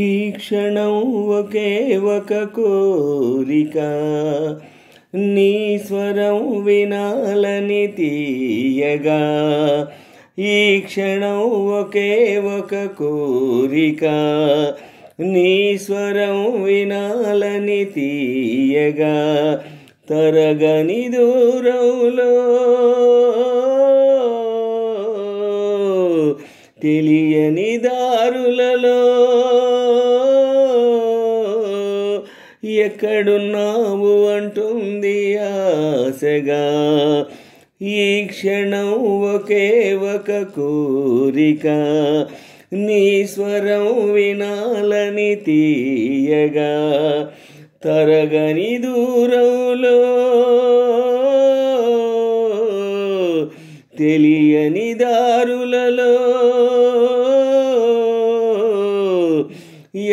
ఈ క్షణం ఒకే ఒక కోరిక, నీ స్వరం వినాలని తీయగా. ఈ క్షణం ఒకే ఒక కోరిక, నీ స్వరం వినాలని తీయగా. తరగని దూరంలో తెలియని దారులలో ఎక్కడున్నావు అంటుంది ఆశగా. ఈ క్షణం ఒకే ఒక కోరిక, నీ స్వరం వినాలని తీయగా. తరగని దూరంలో తెలియని దారులలో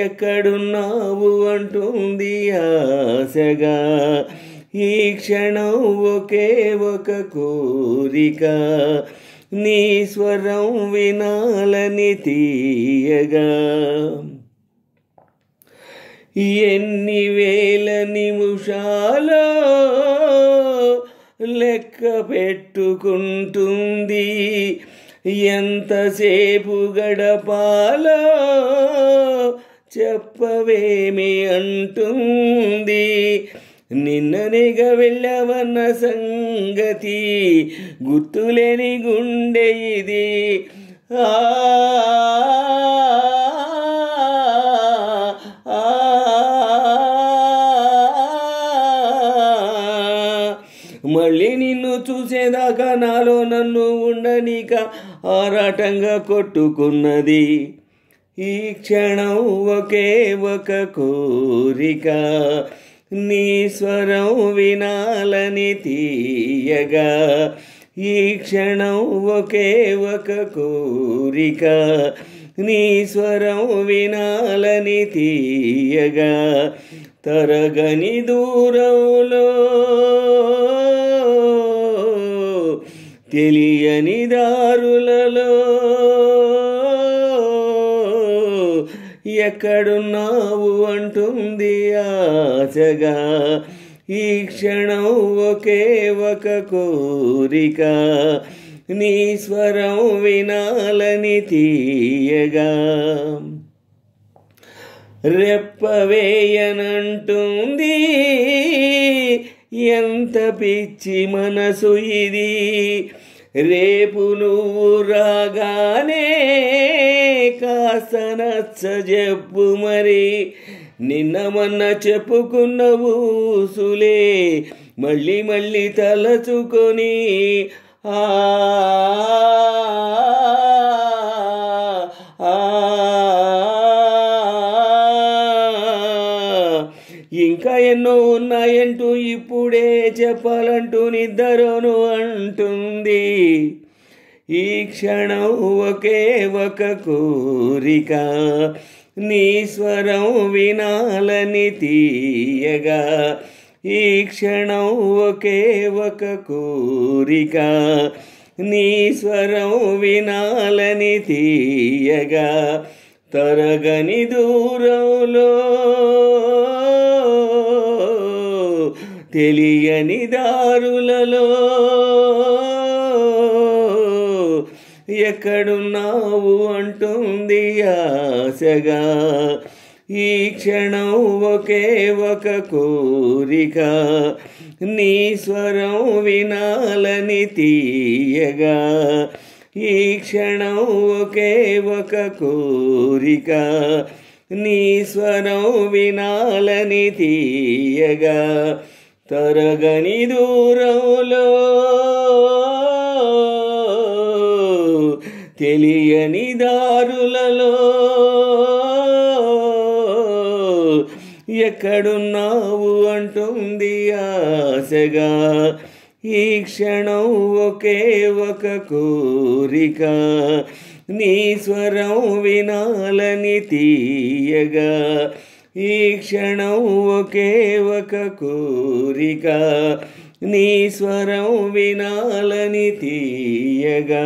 ఎక్కడున్నావు అంటుంది ఆశగా. ఈ క్షణం ఒకే ఒక కోరిక, నీ స్వరం వినాలని తీయగా. ఎన్ని వేల నిమిషాలో లెక్క పెట్టుకుంటుంది, ఎంతసేపు గడపాలో చెప్పవేమి అంటుంది. నిన్ననేగా వెళ్ళవన్న సంగతి గుర్తులేని గుండె ఇది. మళ్ళీ నిన్ను చూసేదాకా నాలో నన్ను ఉండనిక ఆరాటంగా కొట్టుకున్నది. ఈ క్షణం ఒకే ఒక కోరిక, నీ స్వరం వినాలని తీయగా. ఈ క్షణం ఒకే ఒక కోరిక, నీ స్వరం వినాలని తీయగా. తరగని దూరంలో తెలియని దారులలో ఎక్కడున్నావు అంటుంది ఆశగా. ఈ క్షణం ఒకే ఒక కోరిక, నీ స్వరం వినాలని తీయగా. రెప్పవేయనంటుంది ఎంత పిచ్చి మనసు ఇది. రేపు నువ్వు రాగానే కాస్త నచ్చజెప్పు మరి. నిన్న మొన్న చెప్పుకున్న ఊసులే మళ్ళీ మళ్ళీ తలచుకొని ఇంకా ఎన్నో ఉన్నాయంటూ ఇప్పుడే చెప్పాలంటూ నిద్రను అంటుంది. ఈ క్షణం ఒకే ఒక కోరిక, నీ స్వరం వినాలని తీయగా. ఈ క్షణం ఒకే ఒక కోరిక, నీ స్వరం వినాలని తీయగా. తరగని దూరంలో తెలియని దారులలో ఎక్కడున్నావు అంటుంది ఆశగా. ఈ క్షణం ఒకే ఒక కోరిక, నీ స్వరం వినాలని తీయగా. ఈ క్షణం ఒకే ఒక కోరిక, నీ స్వరం వినాలని తీయగా. తరగని దూరంలో తెలియని దారులలో ఎక్కడున్నావు అంటుంది ఆశగా. ఈ క్షణం ఒకే ఒక కోరిక, నీ స్వరం వినాలని తీయగా. ఈ క్షణం ఒకే ఒక కోరిక, నీ స్వరం వినాలని తీయగా.